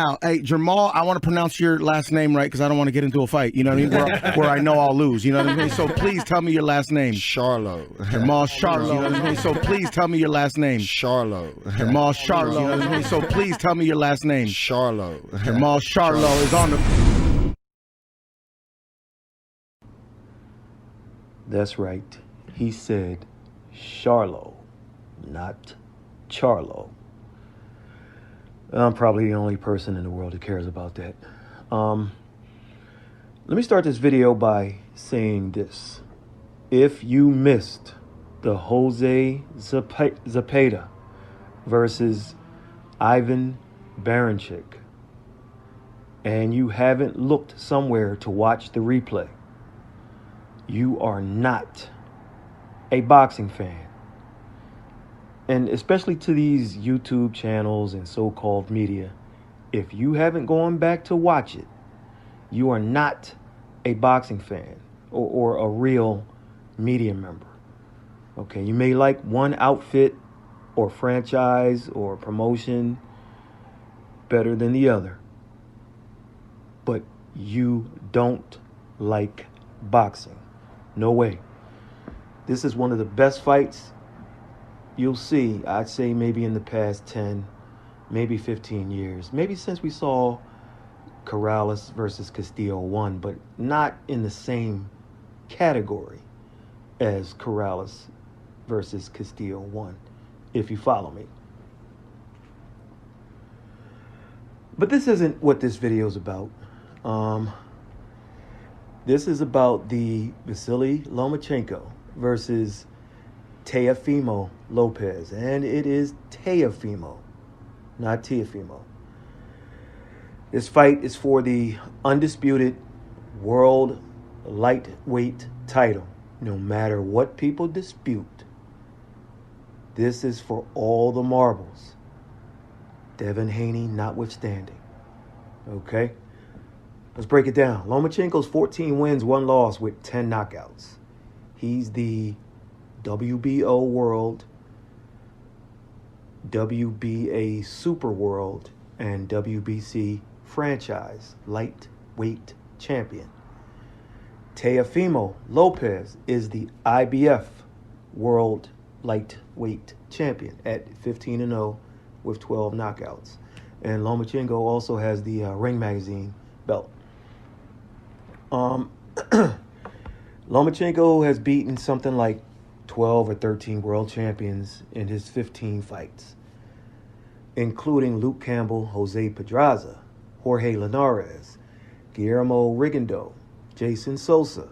Now, hey, Jamal, I want to pronounce your last name right because I don't want to get into a fight, you know what I mean, where I know I'll lose, you know what I mean? So please tell me your last name. Charlo. Jamal Charlo, you know what I mean? So please tell me your last name. Charlo. Jamal Charlo, you know what I mean? So please tell me your last name. Charlo. Jamal Charlo is on the... That's right. He said Charlo, not Charlo. I'm probably the only person in the world who cares about that. Let me start this video by saying this. If you missed the Jose Zepeda versus Ivan Baranchyk, and you haven't looked somewhere to watch the replay, you are not a boxing fan. And especially to these YouTube channels and so-called media, if you haven't gone back to watch it, you are not a boxing fan or a real media member. Okay, you may like one outfit or franchise or promotion better than the other, but you don't like boxing. No way. This is one of the best fights you'll see, I'd say maybe in the past 10, maybe 15 years. Maybe since we saw Corrales versus Castillo 1, but not in the same category as Corrales versus Castillo 1, if you follow me. But this isn't what this video is about. This is about the Vasiliy Lomachenko versus Teofimo Lopez. And it is Teofimo, not Teofimo. This fight is for the undisputed world lightweight title. No matter what people dispute, this is for all the marbles. Devin Haney notwithstanding. Okay? Let's break it down. Lomachenko's 14 wins, 1 loss with 10 knockouts. He's the WBO World, WBA Super World, and WBC Franchise Lightweight Champion. Teofimo Lopez is the IBF World Lightweight Champion at 15-0 with 12 knockouts. And Lomachenko also has the Ring Magazine belt. Lomachenko has beaten something like 12 or 13 world champions in his 15 fights, including Luke Campbell, Jose Pedraza, Jorge Linares, Guillermo Rigondeaux, Jason Sosa,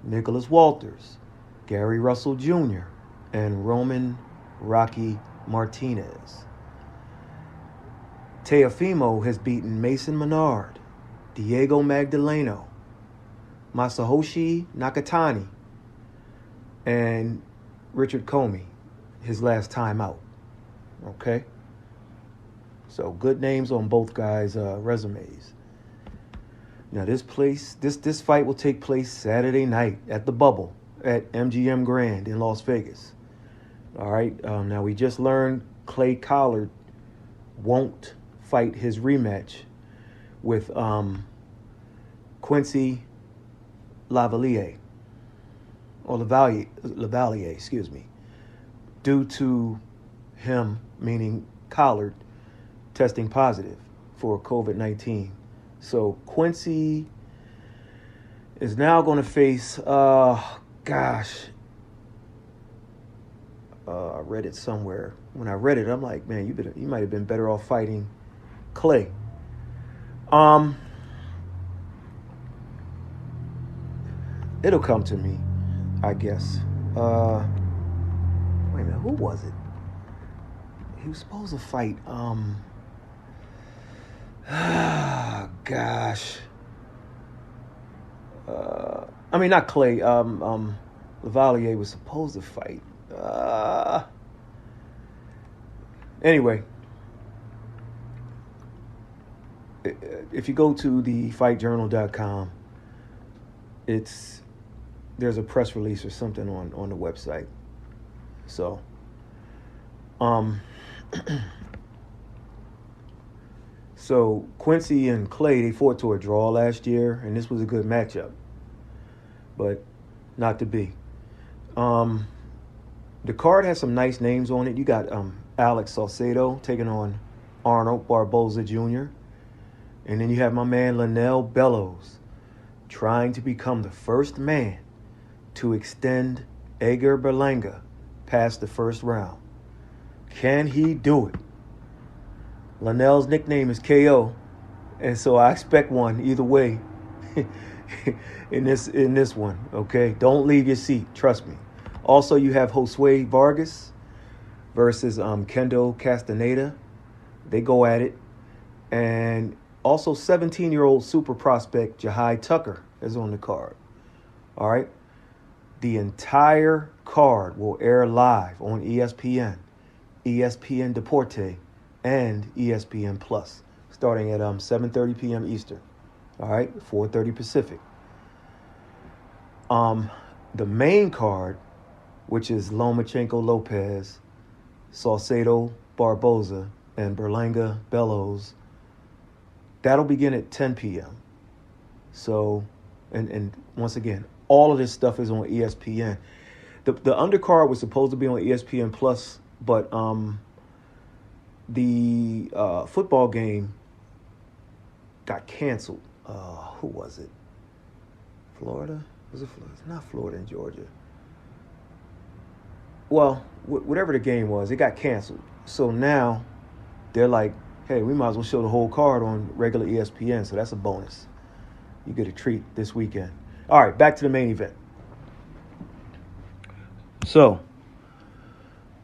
Nicholas Walters, Gary Russell Jr., and Roman Rocky Martinez. Teofimo has beaten Mason Menard, Diego Magdaleno, Masahoshi Nakatani, and Richard Comey, his last time out. Okay? So good names on both guys' resumes. Now this fight will take place Saturday night at the Bubble at MGM Grand in Las Vegas. All right. Now we just learned Clay Collard won't fight his rematch with Quincy Lavalier, excuse me, due to him, meaning Collard, testing positive for COVID-19. So Quincy is now going to face, I read it somewhere. When I read it, I'm like, man, you might have been better off fighting Clay. It'll come to me, I guess. Wait a minute, who was it? He was supposed to fight, not Clay. Lavalier was supposed to fight. Anyway, if you go to the fightjournal.com, there's a press release or something on the website. So, So Quincy and Clay, they fought to a draw last year, and this was a good matchup, but not to be. The card has some nice names on it. You got Alex Saucedo taking on Arnold Barboza Jr., and then you have my man Linnell Bellows trying to become the first man to extend Edgar Berlanga past the first round. Can he do it? Linnell's nickname is KO, and so I expect one either way in this one, okay? Don't leave your seat, trust me. Also, you have Josue Vargas versus Kendo Castaneda. They go at it. And also 17-year-old super prospect Jahai Tucker is on the card. All right? The entire card will air live on ESPN, ESPN Deportes, and ESPN Plus, starting at 7:30 p.m. Eastern. All right? 4:30 Pacific. The main card, which is Lomachenko Lopez, Saucedo Barboza, and Berlanga Bellows, that'll begin at 10 p.m. So, and once again, all of this stuff is on ESPN. The undercard was supposed to be on ESPN Plus, but the football game got canceled. Who was it? Florida? Was it Florida? It's not Florida and Georgia. Well, whatever the game was, it got canceled. So now they're like, hey, we might as well show the whole card on regular ESPN, so that's a bonus. You get a treat this weekend. All right, back to the main event. So,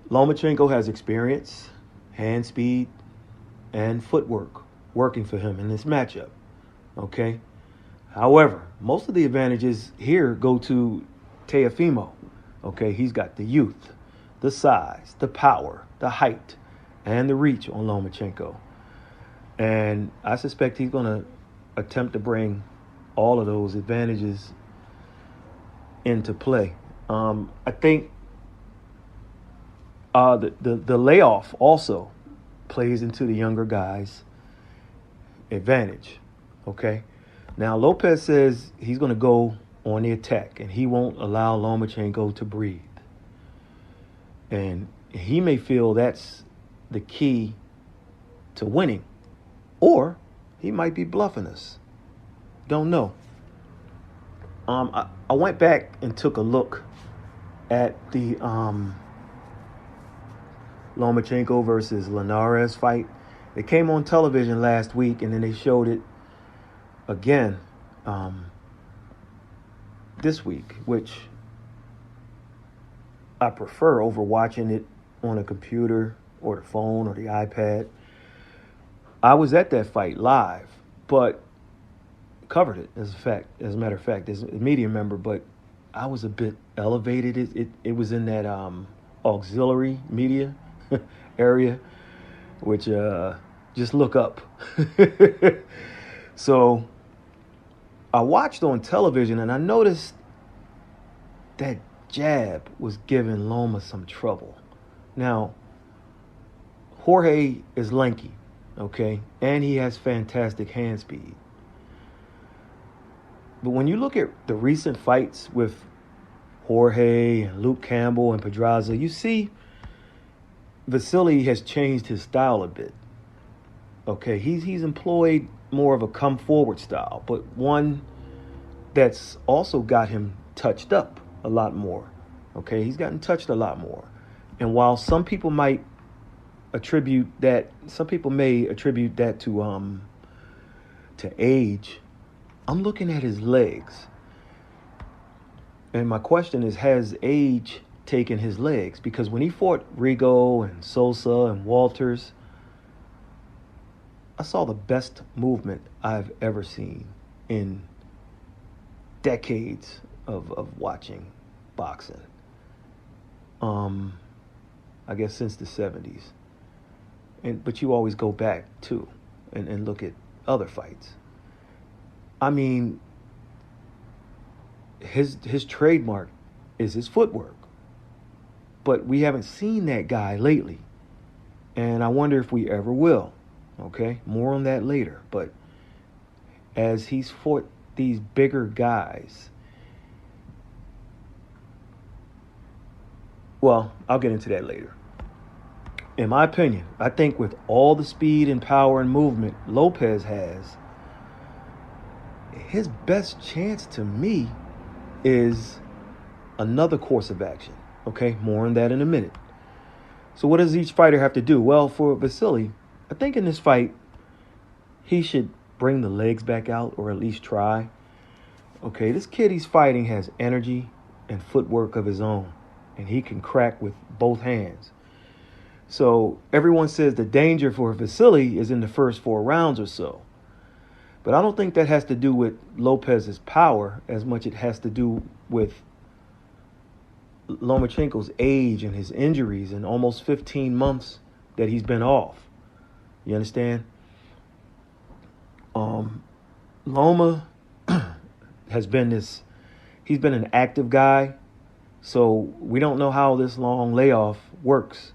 Lomachenko has experience, hand speed, and footwork working for him in this matchup, okay? However, most of the advantages here go to Teofimo, okay? He's got the youth, the size, the power, the height, and the reach on Lomachenko. And I suspect he's going to attempt to bring all of those advantages into play. I think the layoff also plays into the younger guy's advantage, okay? Now, Lopez says he's going to go on the attack, and he won't allow Lomachenko to breathe. And he may feel that's the key to winning. Or he might be bluffing us. Don't know. I went back and took a look at the Lomachenko versus Linares fight. It came on television last week, and then they showed it again this week, which I prefer over watching it on a computer or the phone or the iPad. I was at that fight live, but covered it as a matter of fact, as a media member, but I was a bit elevated. It was in that auxiliary media area, which just look up. So I watched on television, and I noticed that jab was giving Loma some trouble. Now, Jorge is lanky, okay? And he has fantastic hand speed. But when you look at the recent fights with Jorge and Luke Campbell and Pedraza, you see Vasiliy has changed his style a bit. Okay, he's employed more of a come forward style, but one that's also got him touched up a lot more. Okay, he's gotten touched a lot more. And while some people may attribute that to age, I'm looking at his legs. And my question is, has age taken his legs? Because when he fought Rigo and Sosa and Walters, I saw the best movement I've ever seen in decades of watching boxing. I guess since the 70s. But you always go back too and look at other fights. I mean, his trademark is his footwork. But we haven't seen that guy lately. And I wonder if we ever will. Okay, more on that later. But as he's fought these bigger guys, well, I'll get into that later. In my opinion, I think with all the speed and power and movement Lopez has, his best chance to me is another course of action. Okay, more on that in a minute. So what does each fighter have to do? Well, for Vasiliy, I think in this fight, he should bring the legs back out, or at least try. Okay, this kid he's fighting has energy and footwork of his own, and he can crack with both hands. So everyone says the danger for Vasiliy is in the first 4 rounds or so. But I don't think that has to do with Lopez's power as much it has to do with Lomachenko's age and his injuries and almost 15 months that he's been off. You understand? Loma has been he's been an active guy, so we don't know how this long layoff works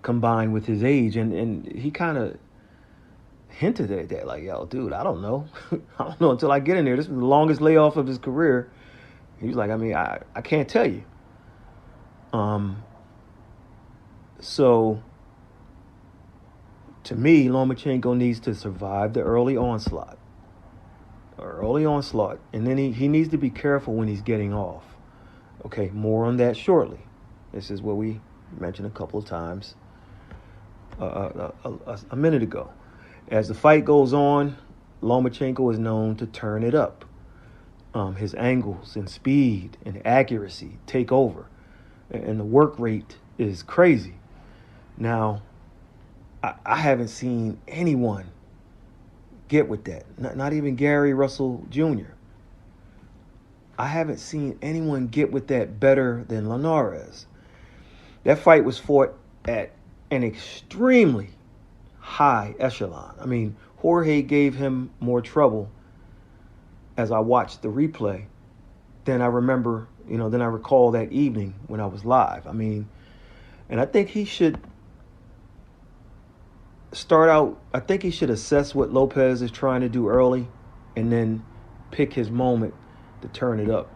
combined with his age. And he kind of hinted at that, like, yo, dude, I don't know. I don't know until I get in there. This was the longest layoff of his career. He was like, I mean, I can't tell you. So to me, Lomachenko needs to survive the early onslaught. And then he needs to be careful when he's getting off. Okay, more on that shortly. This is what we mentioned a couple of times a minute ago. As the fight goes on, Lomachenko is known to turn it up. His angles and speed and accuracy take over. And the work rate is crazy. Now, I haven't seen anyone get with that. Not even Gary Russell Jr. I haven't seen anyone get with that better than Linares. That fight was fought at an extremely high echelon. I mean, Jorge gave him more trouble as I watched the replay than I remember, than I recall that evening when I was live. I mean, and I think he should he should assess what Lopez is trying to do early and then pick his moment to turn it up.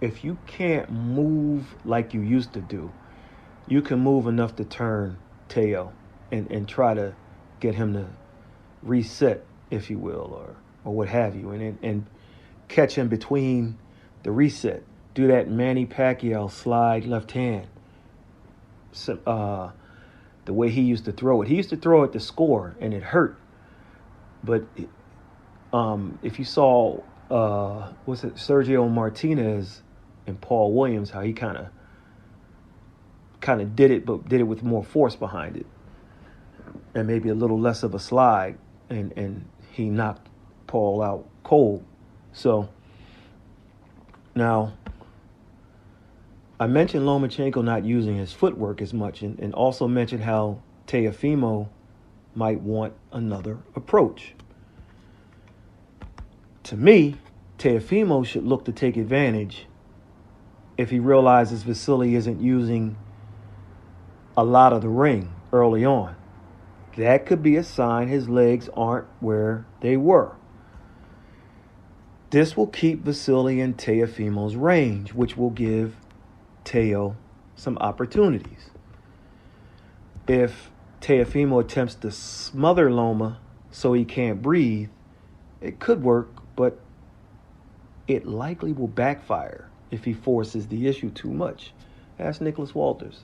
If you can't move like you used to do, you can move enough to turn Teo and try to get him to reset, if you will, or what have you, and catch him between the reset. Do that Manny Pacquiao slide left hand. The way he used to throw it. He used to throw it to score, and it hurt. But if you saw, Sergio Martinez and Paul Williams, how he kind of did it, but did it with more force behind it, and maybe a little less of a slide, and he knocked Paul out cold. So now, I mentioned Lomachenko not using his footwork as much, and also mentioned how Teofimo might want another approach. To me, Teofimo should look to take advantage if he realizes Vasiliy isn't using a lot of the ring early on. That could be a sign his legs aren't where they were. This will keep Vasiliy in Teofimo's range, which will give Teo some opportunities. If Teofimo attempts to smother Loma so he can't breathe, it could work, but it likely will backfire if he forces the issue too much. Ask Nicholas Walters.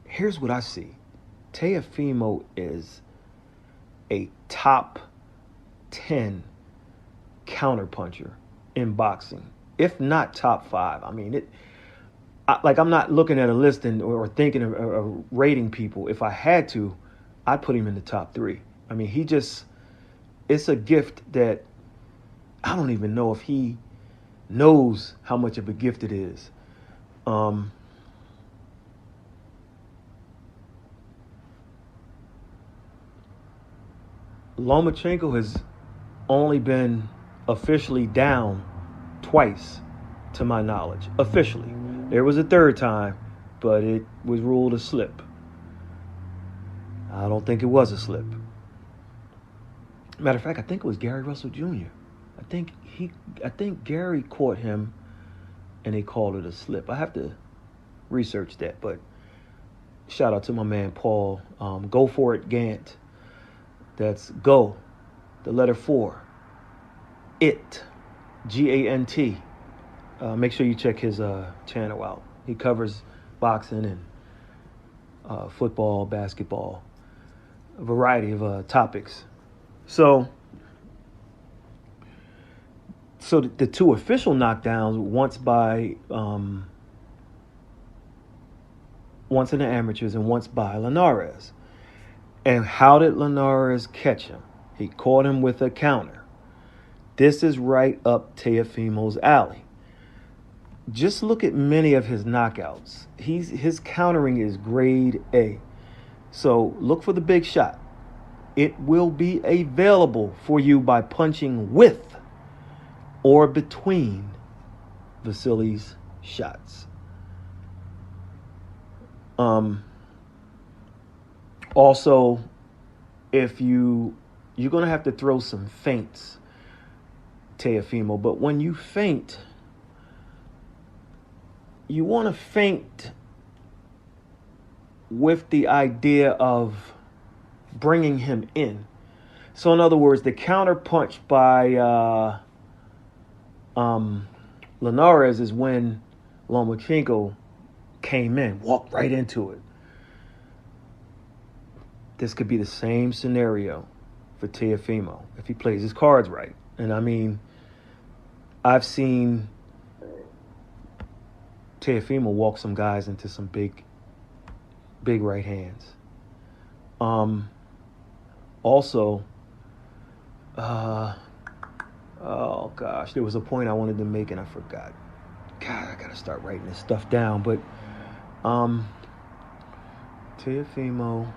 Here's what I see. Teofimo is a top 10 counterpuncher in boxing, if not top 5. I mean, I'm not looking at a list or thinking of rating people. If I had to, I'd put him in the top 3. I mean, it's a gift that I don't even know if he knows how much of a gift it is. Lomachenko has only been officially down twice, to my knowledge. Officially. There was a third time, but it was ruled a slip. I don't think it was a slip. Matter of fact, I think it was Gary Russell Jr. I think Gary caught him and they called it a slip. I have to research that, but shout out to my man Paul. Go for it, Gant. That's go, the letter 4. It, Gant. Make sure you check his channel out. He covers boxing and football, basketball, a variety of topics. So the two official knockdowns, once in the amateurs and once by Linares. And how did Linares catch him? He caught him with a counter. This is right up Teofimo's alley. Just look at many of his knockouts. His countering is grade A. So look for the big shot. It will be available for you by punching with or between Vasily's shots. Also, if you're going to have to throw some feints, Teofimo, but when you feint, you want to feint with the idea of bringing him in. So in other words, the counter punch by Linares is when Lomachenko came in, walked right into it. This could be the same scenario for Teofimo if he plays his cards right. And I mean, I've seen Teofimo walk some guys into some big right hands. Also, oh gosh, there was a point I wanted to make and I forgot. God, I gotta start writing this stuff down. But Teofimo,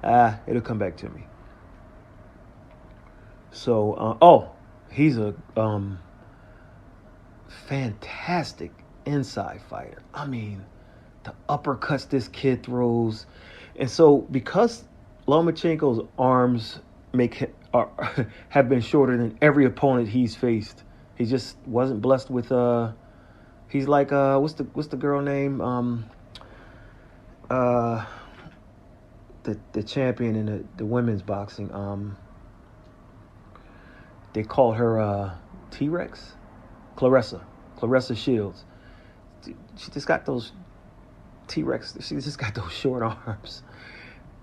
it'll come back to me. So, he's a fantastic inside fighter. I mean, the uppercuts this kid throws. And so because Lomachenko's arms have been shorter than every opponent he's faced, he just wasn't blessed with he's like what's the girl name? The champion in the women's boxing. They call her T-Rex? Claressa Shields. She just got those T-Rex. She just got those short arms.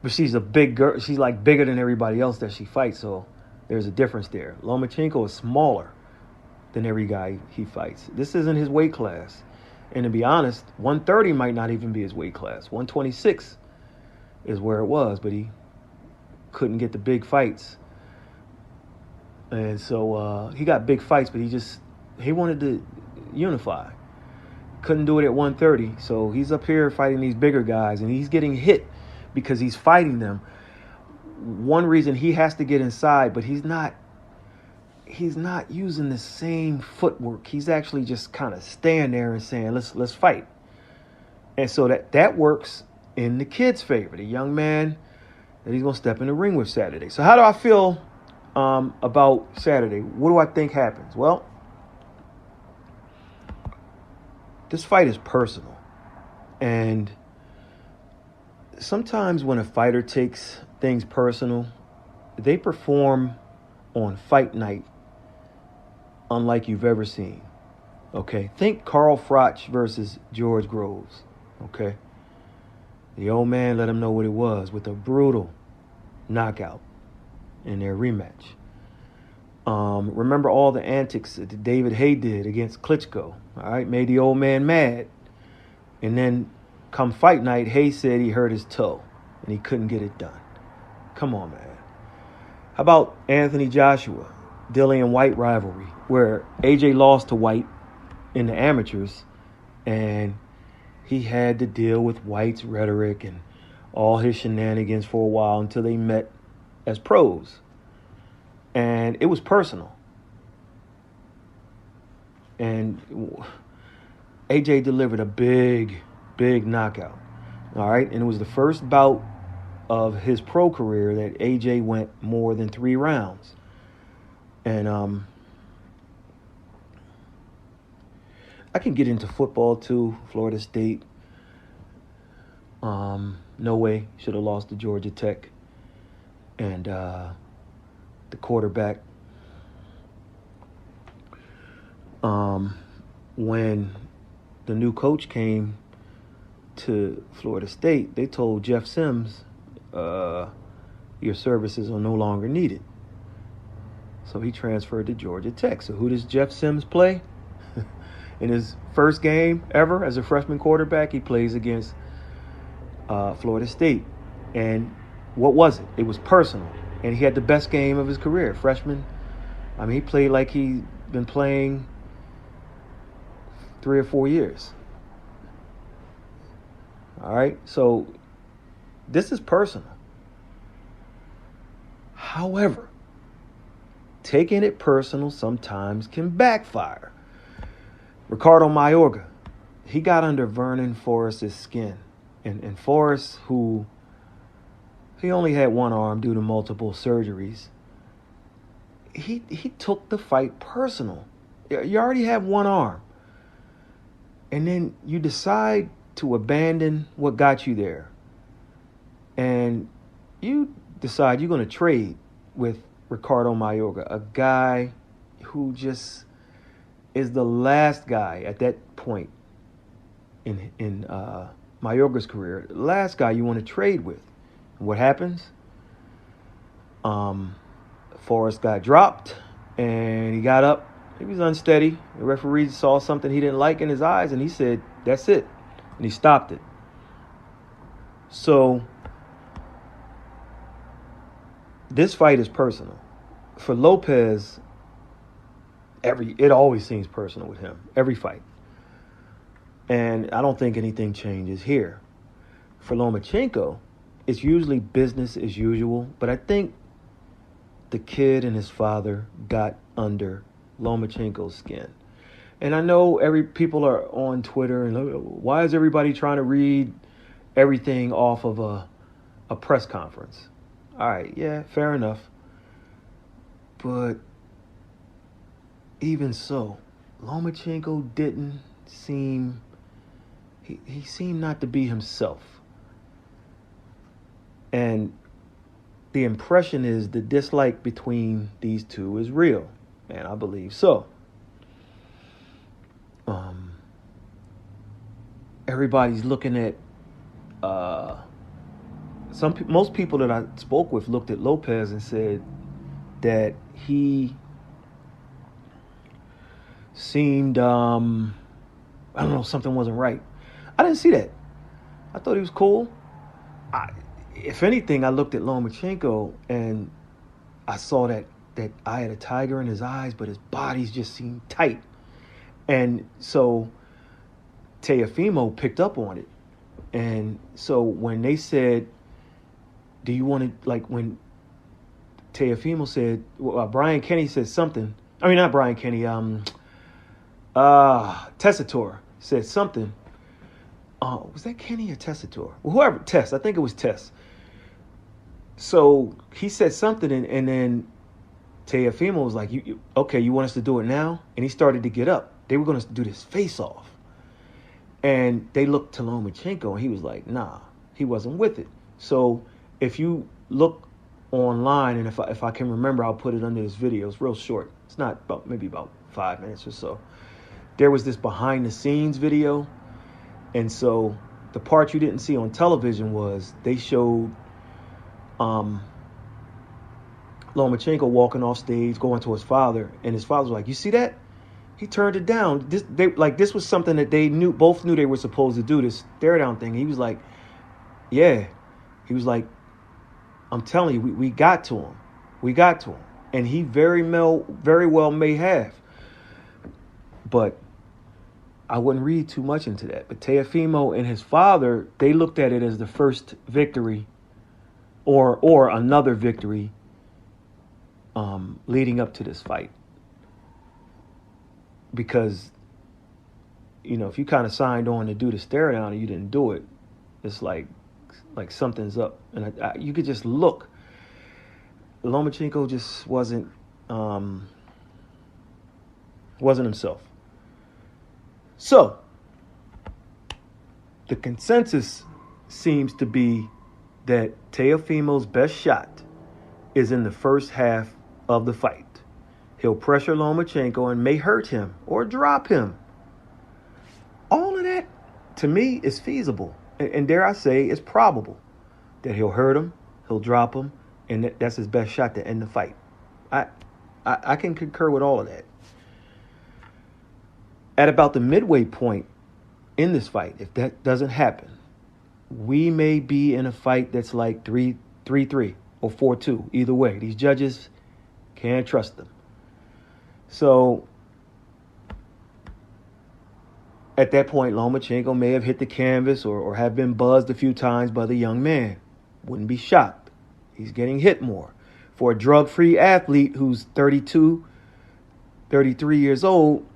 But she's a big girl. She's like bigger than everybody else that she fights. So there's a difference there. Lomachenko is smaller than every guy he fights. This isn't his weight class. And to be honest, 130 might not even be his weight class. 126 is where it was, but he couldn't get the big fights. And so he got big fights, but he wanted to unify. Couldn't do it at 130. So he's up here fighting these bigger guys, and he's getting hit because he's fighting them. One reason he has to get inside, but he's not using the same footwork. He's actually just kind of staying there and saying, let's fight. And so that works in the kid's favor, the young man that he's going to step in the ring with Saturday. So how do I feel about Saturday? What do I think happens? Well, this fight is personal. And sometimes when a fighter takes things personal, they perform on fight night unlike you've ever seen. Okay? Think Carl Froch versus George Groves. Okay? The old man let him know what it was with a brutal knockout in their rematch. Remember all the antics that David Haye did against Klitschko. All right? Made the old man mad. And then come fight night, Haye said he hurt his toe and he couldn't get it done. Come on, man. How about Anthony Joshua, Dillian White rivalry, where AJ lost to White in the amateurs and he had to deal with White's rhetoric and all his shenanigans for a while until they met as pros. And it was personal. And AJ delivered a big Big knockout. All right. And it was the first bout of his pro career that AJ went more than 3 rounds. And I can get into football too. Florida State. No way. Should have lost to Georgia Tech. And the quarterback, when the new coach came to Florida State, they told Jeff Sims, your services are no longer needed. So he transferred to Georgia Tech. So who does Jeff Sims play? In his first game ever as a freshman quarterback, he plays against Florida State. And what was it? It was personal. And he had the best game of his career. Freshman, I mean, he played like he'd been playing 3 or 4 years. All right? So this is personal. However, taking it personal sometimes can backfire. Ricardo Mayorga, he got under Vernon Forrest's skin. And Forrest, who he only had one arm due to multiple surgeries, he took the fight personal. You already have one arm. And then you decide to abandon what got you there. And you decide you're going to trade with Ricardo Mayorga, a guy who just is the last guy at that point in Mayorga's career, the last guy you want to trade with. And what happens? Forrest got dropped, and he got up. He was unsteady. The referee saw something he didn't like in his eyes, and he said, "That's it," and he stopped it. So this fight is personal. For Lopez, it always seems personal with him, every fight. And I don't think anything changes here. For Lomachenko, it's usually business as usual, but I think the kid and his father got under Lomachenko's skin. And I know people are on Twitter and why is everybody trying to read everything off of a press conference? All right, yeah, fair enough. But even so, Lomachenko didn't seem, he seemed not to be himself. And the impression is the dislike between these two is real. And I believe so. Everybody's looking at, most people that I spoke with looked at Lopez and said that he seemed, I don't know, something wasn't right. I didn't see that. I thought he was cool. If anything, I looked at Lomachenko and I saw that I had a tiger in his eyes, but his bodies just seemed tight. And so Teofimo picked up on it. And so when they said, do you want to, like when Teofimo said, Brian Kenny said something. I mean, not Brian Kenny, Tessitore said something. Was that Kenny or Tessitore? Well, whoever, Tess, I think it was Tess. So he said something, and then Teofimo was like, okay, you want us to do it now? And he started to get up. They were going to do this face-off. And they looked to Lomachenko, and he was like, nah, he wasn't with it. So if you look online, and if I can remember, I'll put it under this video. It's real short. It's not maybe about 5 minutes or so. There was this behind-the-scenes video. And so the part you didn't see on television was they showed Lomachenko walking off stage, going to his father, and his father was like, you see that? He turned it down. This was something that they both knew they were supposed to do, this stare down thing. He was like, yeah. He was like, I'm telling you, we got to him. We got to him. And he very well may have. But I wouldn't read too much into that. But Teofimo and his father, they looked at it as the first victory or another victory leading up to this fight. Because if you kind of signed on to do the stare down and you didn't do it, it's like something's up. And you could just look. Lomachenko just wasn't himself. So the consensus seems to be that Teofimo's best shot is in the first half of the fight. He'll pressure Lomachenko and may hurt him or drop him. All of that, to me, is feasible. And dare I say, it's probable that he'll hurt him, he'll drop him, and that's his best shot to end the fight. I can concur with all of that. At about the midway point in this fight, if that doesn't happen, we may be in a fight that's like 3-3 or 4-2. Either way, these judges can't trust them. So at that point, Lomachenko may have hit the canvas or have been buzzed a few times by the young man. Wouldn't be shocked. He's getting hit more. For a drug-free athlete who's 32, 33 years old,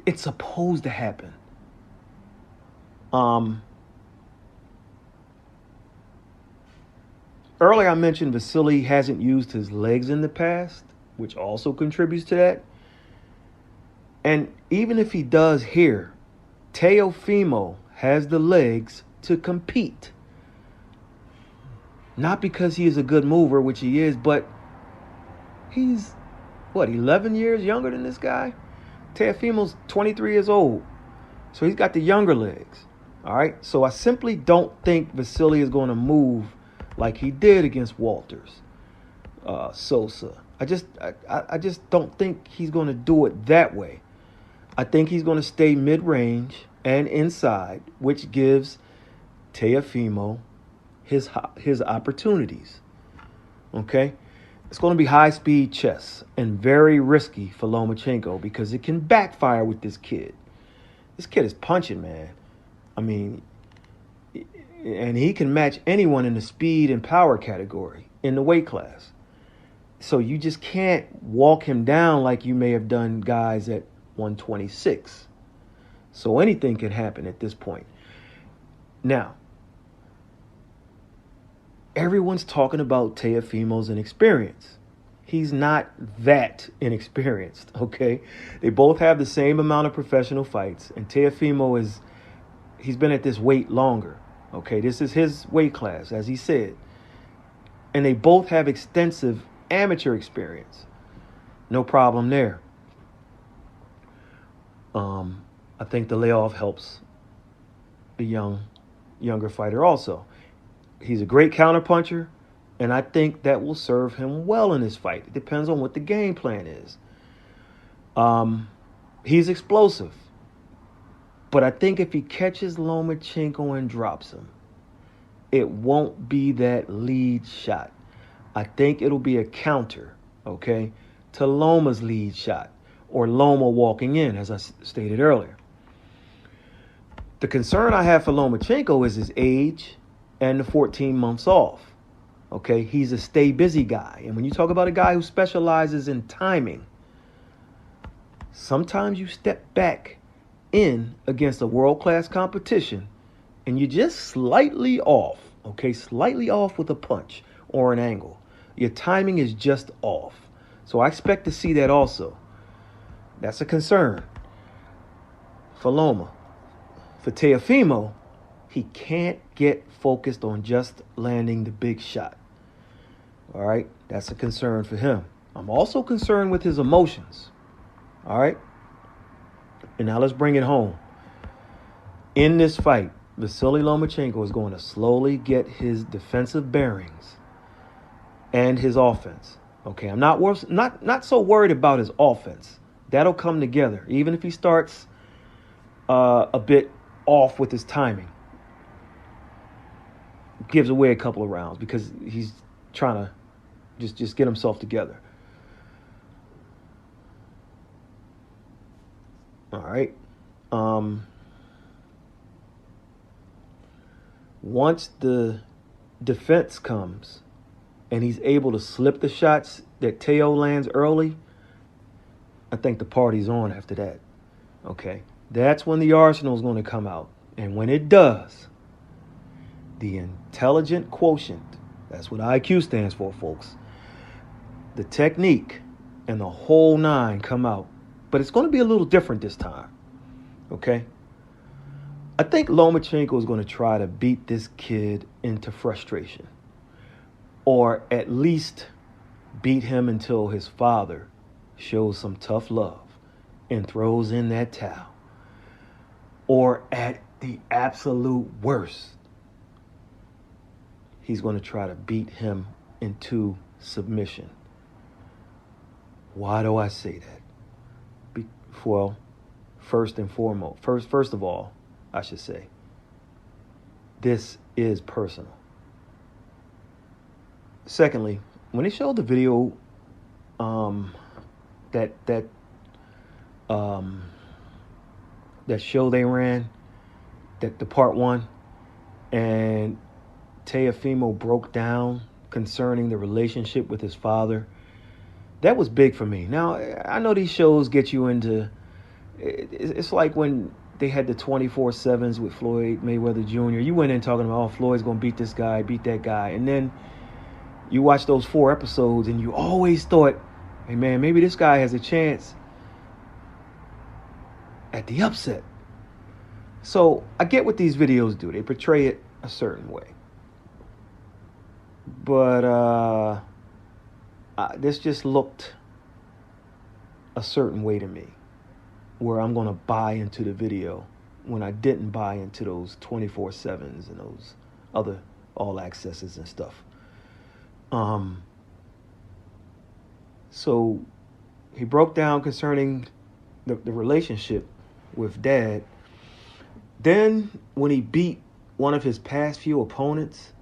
it's supposed to happen. Earlier I mentioned Vasiliy hasn't used his legs in the past, which also contributes to that. And even if he does here, Teofimo has the legs to compete. Not because he is a good mover, which he is, but he's, 11 years younger than this guy? Teofimo's 23 years old. So he's got the younger legs. All right? So I simply don't think Vasiliy is going to move like he did against Walters, Sosa. I just don't think he's going to do it that way. I think he's going to stay mid-range and inside, which gives Teofimo his opportunities. Okay? It's going to be high-speed chess and very risky for Lomachenko because it can backfire with this kid. This kid is punching, man. I mean, and he can match anyone in the speed and power category in the weight class. So you just can't walk him down like you may have done guys at 126. So anything can happen at this point. Now, everyone's talking about Teofimo's inexperience. He's not that inexperienced, okay? They both have the same amount of professional fights, and Teofimo he's been at this weight longer, okay? This is his weight class, as he said. And they both have extensive amateur experience. No problem there. I think the layoff helps the younger fighter also. He's a great counterpuncher, and I think that will serve him well in this fight. It depends on what the game plan is. He's explosive, but I think if he catches Lomachenko and drops him, it won't be that lead shot. I think it'll be a counter, okay, to Loma's lead shot, or Loma walking in, as I stated earlier. The concern I have for Lomachenko is his age and the 14 months off. Okay, he's a stay busy guy. And when you talk about a guy who specializes in timing, sometimes you step back in against a world-class competition and you're just slightly off, okay, slightly off with a punch or an angle. Your timing is just off. So I expect to see that also. That's a concern for Loma. For Teofimo, he can't get focused on just landing the big shot. All right? That's a concern for him. I'm also concerned with his emotions. All right? And now let's bring it home. In this fight, Vasiliy Lomachenko is going to slowly get his defensive bearings and his offense. Okay, I'm not so worried about his offense. That'll come together, even if he starts a bit off with his timing. Gives away a couple of rounds because he's trying to just get himself together. All right. Once the defense comes and he's able to slip the shots that Teo lands early, I think the party's on after that. Okay. That's when the arsenal is going to come out. And when it does, the intelligent quotient, that's what IQ stands for, folks, the technique and the whole nine come out. But it's going to be a little different this time. Okay? I think Lomachenko is going to try to beat this kid into frustration. Or at least beat him until his father shows some tough love and throws in that towel. Or at the absolute worst, he's going to try to beat him into submission. Why do I say that? Well, first of all, I should say, this is personal. Secondly, when they showed the video, that show they ran, that the part one, and Teofimo broke down concerning the relationship with his father, that was big for me. Now, I know these shows get you into, it's like when they had the 24/7s with Floyd Mayweather Jr. You went in talking about, oh, Floyd's going to beat this guy, beat that guy. And then you watch those 4 episodes and you always thought, hey, man, maybe this guy has a chance at the upset. So I get what these videos do. They portray it a certain way. But this just looked a certain way to me, where I'm going to buy into the video when I didn't buy into those 24/7s and those other all accesses and stuff. So he broke down concerning the relationship with Dad. Then when he beat one of his past few opponents,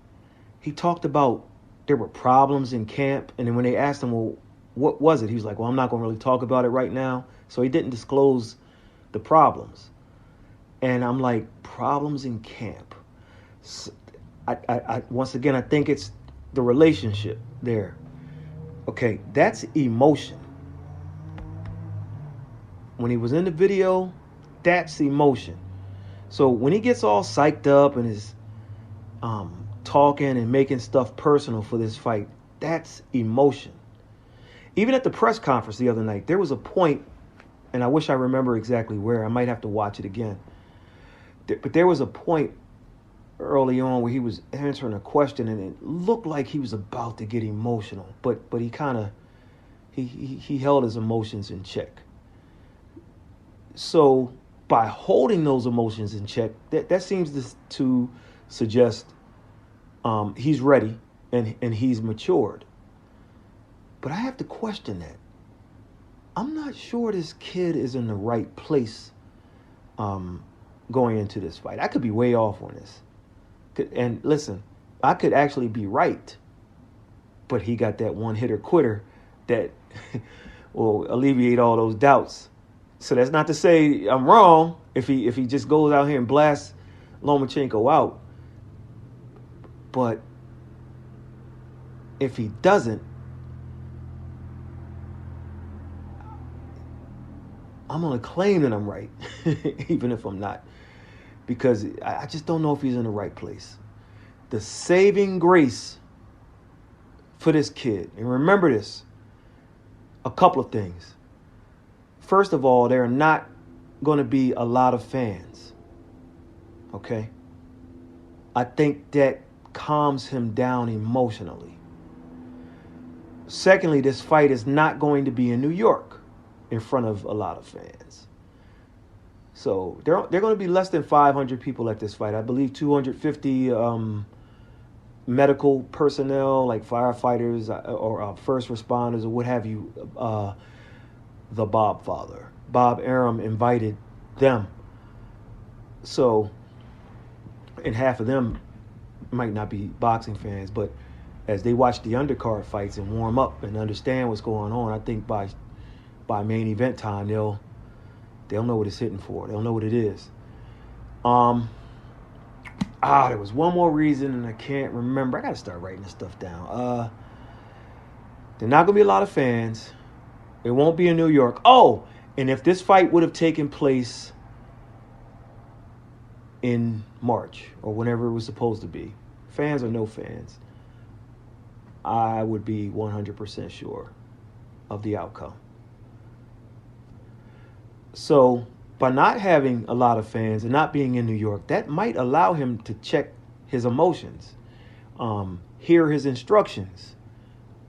he talked about there were problems in camp. And then when they asked him, well, what was it? He was like, well, I'm not going to really talk about it right now. So he didn't disclose the problems. And I'm like, problems in camp. So I once again, I think it's the relationship there. Okay, that's emotion. When he was in the video, that's emotion. So when he gets all psyched up and is talking and making stuff personal for this fight, that's emotion. Even at the press conference the other night, there was a point, and I wish I remember exactly where. I might have to watch it again. But there was a point early on where he was answering a question, and it looked like he was about to get emotional. But he kind of he held his emotions in check. So by holding those emotions in check, that seems to suggest he's ready and he's matured. But I have to question that. I'm not sure this kid is in the right place going into this fight. I could be way off on this. And listen, I could actually be right. But he got that one-hitter quitter that will alleviate all those doubts. So that's not to say I'm wrong if he just goes out here and blasts Lomachenko out. But if he doesn't, I'm going to claim that I'm right, even if I'm not. Because I just don't know if he's in the right place. The saving grace for this kid, and remember this, a couple of things. First of all, there are not going to be a lot of fans. Okay? I think that calms him down emotionally. Secondly, this fight is not going to be in New York in front of a lot of fans. So there are going to be less than 500 people at this fight. I believe 250 medical personnel, like firefighters or first responders or what have you. The Bob father, Bob Arum, invited them. So, and half of them might not be boxing fans, but as they watch the undercard fights and warm up and understand what's going on, I think by main event time they'll know what it's hitting for. They'll know what it is. There was one more reason and I can't remember. I gotta start writing this stuff down. There's not gonna be a lot of fans. It won't be in New York. Oh, and if this fight would have taken place in March or whenever it was supposed to be, fans or no fans, I would be 100% sure of the outcome. So by not having a lot of fans and not being in New York, that might allow him to check his emotions, hear his instructions,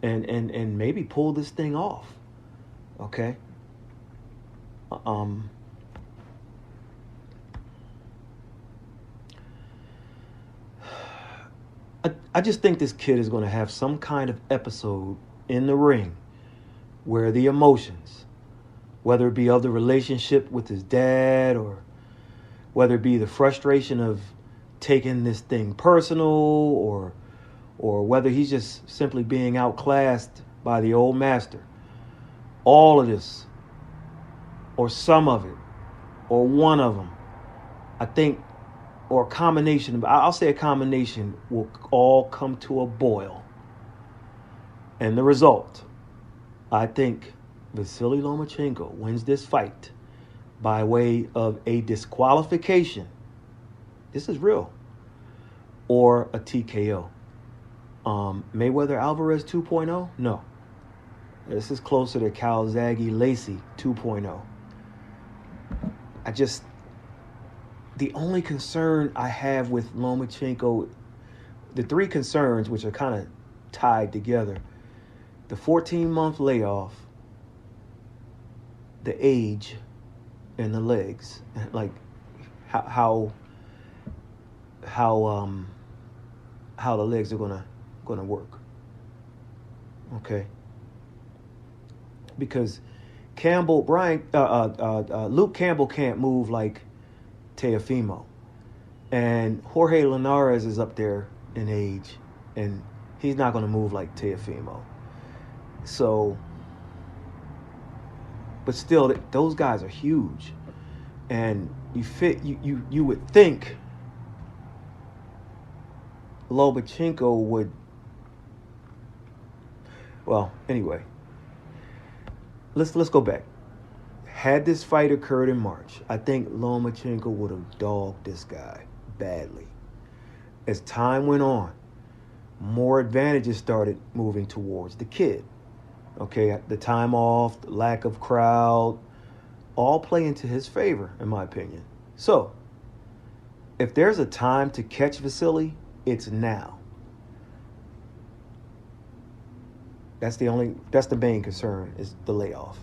and maybe pull this thing off. Okay? I just think this kid is going to have some kind of episode in the ring where the emotions, whether it be of the relationship with his dad or whether it be the frustration of taking this thing personal or whether he's just simply being outclassed by the old master, all of this or some of it or one of them, I think, or a combination, I'll say a combination, will all come to a boil. And the result, I think Vasiliy Lomachenko wins this fight by way of a disqualification. This is real. Or a TKO. Mayweather Alvarez 2.0? No. This is closer to Calzaghe Lacey 2.0. The only concern I have with Lomachenko, the three concerns which are kind of tied together, the 14-month layoff, the age, and the legs, like how the legs are gonna work. Okay. Because Luke Campbell can't move like Teofimo, and Jorge Linares is up there in age, and he's not going to move like Teofimo. So, but still, those guys are huge, and you would think Lomachenko would. Well, anyway, let's go back. Had this fight occurred in March, I think Lomachenko would have dogged this guy badly. As time went on, more advantages started moving towards the kid. Okay, the time off, the lack of crowd, all play into his favor, in my opinion. So, if there's a time to catch Vasiliy, it's now. That's the main concern, is the layoff.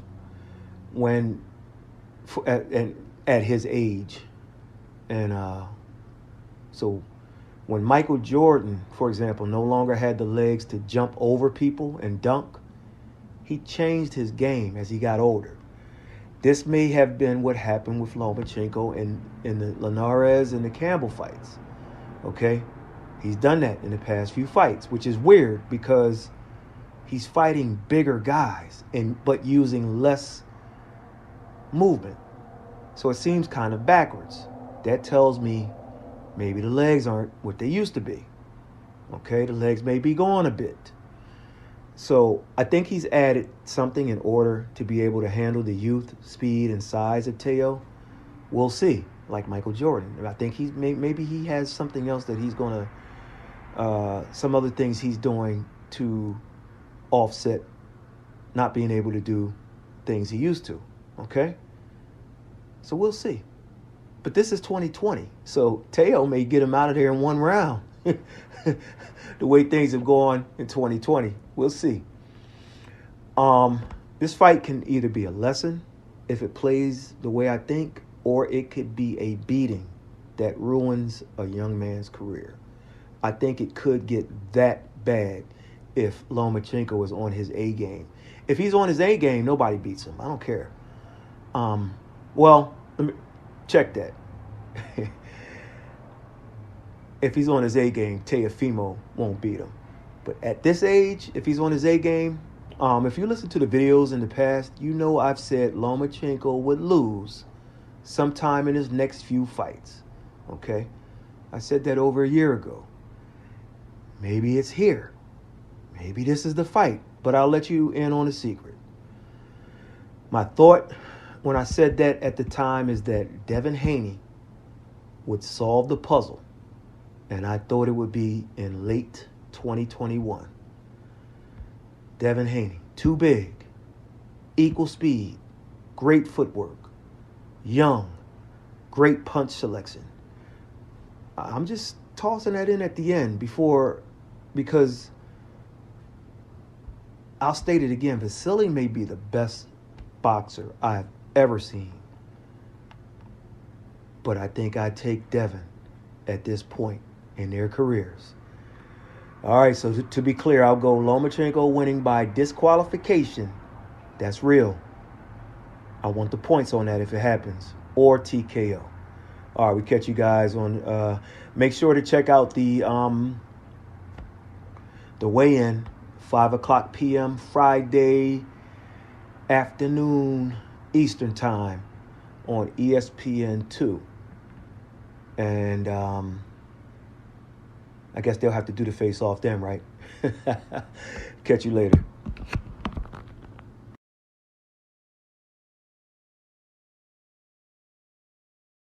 At his age, and so when Michael Jordan, for example, no longer had the legs to jump over people and dunk, he changed his game as he got older. This may have been what happened with Lomachenko in the Linares and the Campbell fights. Okay, he's done that in the past few fights, which is weird because he's fighting bigger guys but using less movement. So it seems kind of backwards. That tells me maybe the legs aren't what they used to be. Okay, the legs may be gone a bit. So I think he's added something in order to be able to handle the youth, speed, and size of Teo. We'll see, like Michael Jordan. I think maybe he has something else that he's going to, some other things he's doing to offset not being able to do things he used to. Okay? So we'll see. But this is 2020. So Teo may get him out of there in one round. The way things have gone in 2020. We'll see. This fight can either be a lesson if it plays the way I think, or it could be a beating that ruins a young man's career. I think it could get that bad if Lomachenko is on his A game. If he's on his A game, nobody beats him. I don't care. Well, let me check that. If he's on his A game, Teofimo won't beat him. But at this age, if he's on his A game, if you listen to the videos in the past, you know I've said Lomachenko would lose sometime in his next few fights. Okay? I said that over a year ago. Maybe it's here. Maybe this is the fight. But I'll let you in on a secret. My thought when I said that at the time is that Devin Haney would solve the puzzle, and I thought it would be in late 2021. Devin Haney, too big, equal speed, great footwork, young, great punch selection. I'm just tossing that in at the end because I'll state it again, Vasiliy may be the best boxer I've ever seen. But I think I'd take Devin at this point in their careers. All right, so to be clear, I'll go Lomachenko winning by disqualification. That's real. I want the points on that if it happens. Or TKO. All right, we catch you guys on... make sure to check out the weigh-in, 5 o'clock p.m. Friday afternoon Eastern Time on ESPN 2. And I guess they'll have to do the face-off then, right? Catch you later.